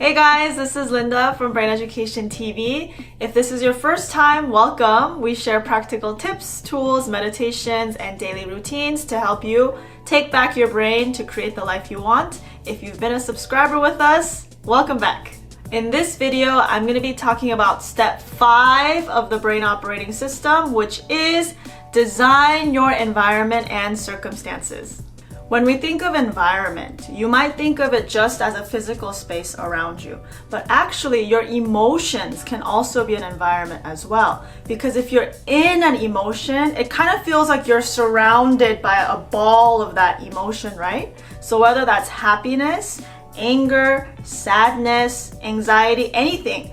Hey guys, this is Linda from Brain Education TV. If this is your first time, welcome. We share practical tips, tools, meditations, and daily routines to help you take back your brain to create the life you want. If you've been a subscriber with us, welcome back. In this video, I'm going to be talking about step 5 of the brain operating system, which is design your environment and circumstances. When we think of environment, you might think of it just as a physical space around you, but actually your emotions can also be an environment as well. Because if you're in an emotion, it kind of feels like you're surrounded by a ball of that emotion, right? So whether that's happiness, anger, sadness, anxiety, anything,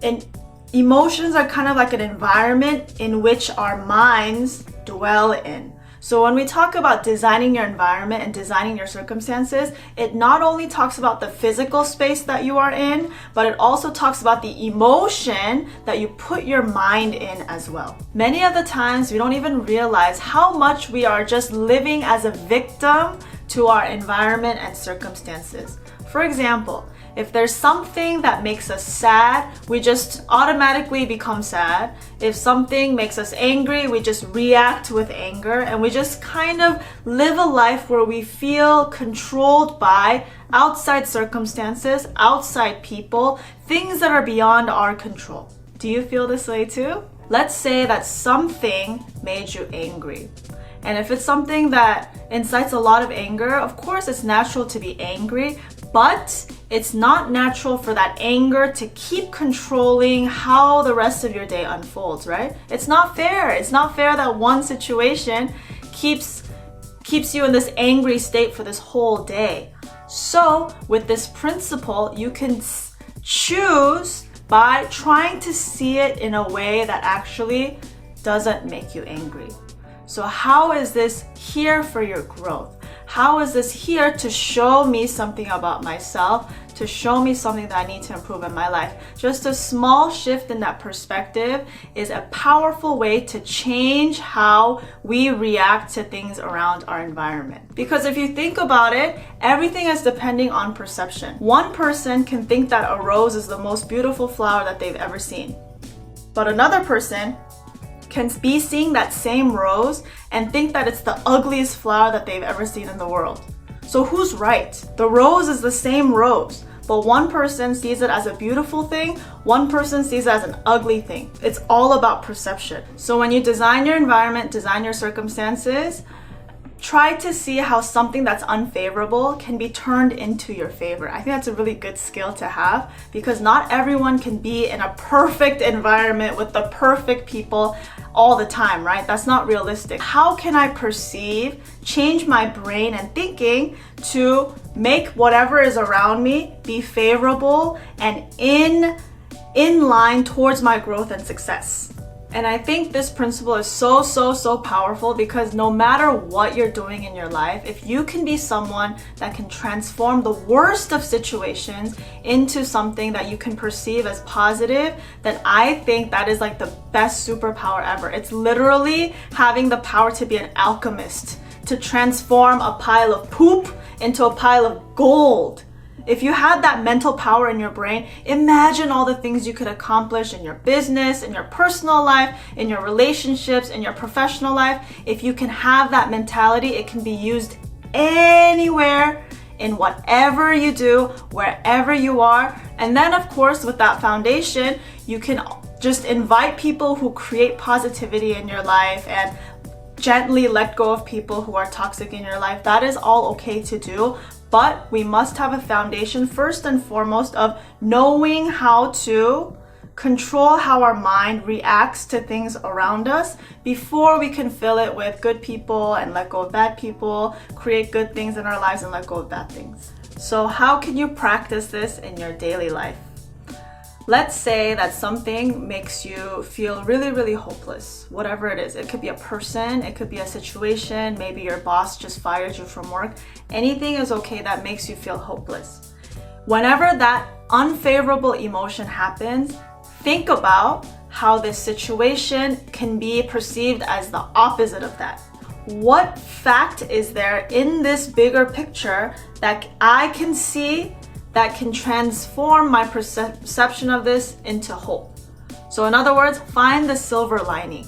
and emotions are kind of like an environment in which our minds dwell in. So when we talk about designing your environment and designing your circumstances, it not only talks about the physical space that you are in, but it also talks about the emotion that you put your mind in as well. Many of the times we don't even realize how much we are just living as a victim to our environment and circumstances. For example, if there's something that makes us sad, we just automatically become sad. If something makes us angry, we just react with anger, and we just kind of live a life where we feel controlled by outside circumstances, outside people, things that are beyond our control. Do you feel this way too? Let's say that something made you angry. And if it's something that incites a lot of anger, of course it's natural to be angry, but it's not natural for that anger to keep controlling how the rest of your day unfolds, right? It's not fair. It's not fair that one situation keeps you in this angry state for this whole day. So with this principle, you can choose by trying to see it in a way that actually doesn't make you angry. So how is this here for your growth? How is this here to show me something about myself, to show me something that I need to improve in my life? Just a small shift in that perspective is a powerful way to change how we react to things around our environment. Because if you think about it, everything is depending on perception. One person can think that a rose is the most beautiful flower that they've ever seen. But another person can be seeing that same rose and think that it's the ugliest flower that they've ever seen in the world. So who's right? The rose is the same rose, but one person sees it as a beautiful thing, one person sees it as an ugly thing. It's all about perception. So when you design your environment, design your circumstances, try to see how something that's unfavorable can be turned into your favor. I think that's a really good skill to have, because not everyone can be in a perfect environment with the perfect people all the time, right? That's not realistic. How can I change my brain and thinking to make whatever is around me be favorable and in line towards my growth and success? And I think this principle is so powerful, because no matter what you're doing in your life, if you can be someone that can transform the worst of situations into something that you can perceive as positive, then I think that is like the best superpower ever. It's literally having the power to be an alchemist, to transform a pile of poop into a pile of gold. If you had that mental power in your brain, imagine all the things you could accomplish in your business, in your personal life, in your relationships, in your professional life. If you can have that mentality, it can be used anywhere, in whatever you do, wherever you are. And then of course, with that foundation, you can just invite people who create positivity in your life and gently let go of people who are toxic in your life. That is all okay to do. But we must have a foundation first and foremost of knowing how to control how our mind reacts to things around us before we can fill it with good people and let go of bad people, create good things in our lives and let go of bad things. So how can you practice this in your daily life? Let's say that something makes you feel really hopeless, whatever it is. It could be a person, it could be a situation, maybe your boss just fired you from work. Anything is okay that makes you feel hopeless. Whenever that unfavorable emotion happens, think about how this situation can be perceived as the opposite of that. What fact is there in this bigger picture that I can see that can transform my perception of this into hope. So in other words, find the silver lining.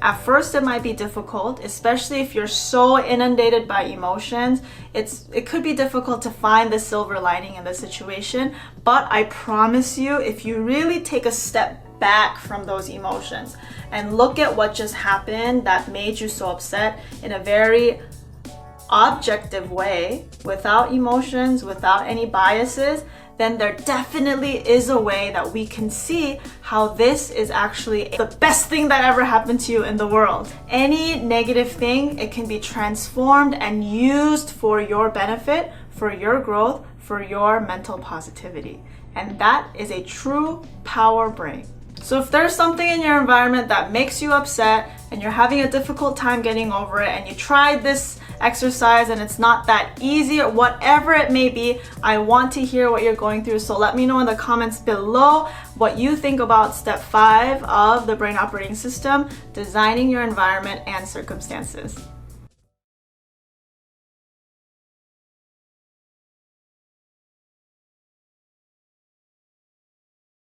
At first, it might be difficult, especially if you're so inundated by emotions. It could be difficult to find the silver lining in the situation, but I promise you, if you really take a step back from those emotions and look at what just happened that made you so upset in a very objective way, without emotions, without any biases, then there definitely is a way that we can see how this is actually the best thing that ever happened to you in the world. Any negative thing, it can be transformed and used for your benefit, for your growth, for your mental positivity. And that is a true power brain. So if there's something in your environment that makes you upset and you're having a difficult time getting over it, and you tried this exercise and it's not that easy, or whatever it may be, I want to hear what you're going through. So let me know in the comments below what you think about step 5 of the brain operating system, designing your environment and circumstances.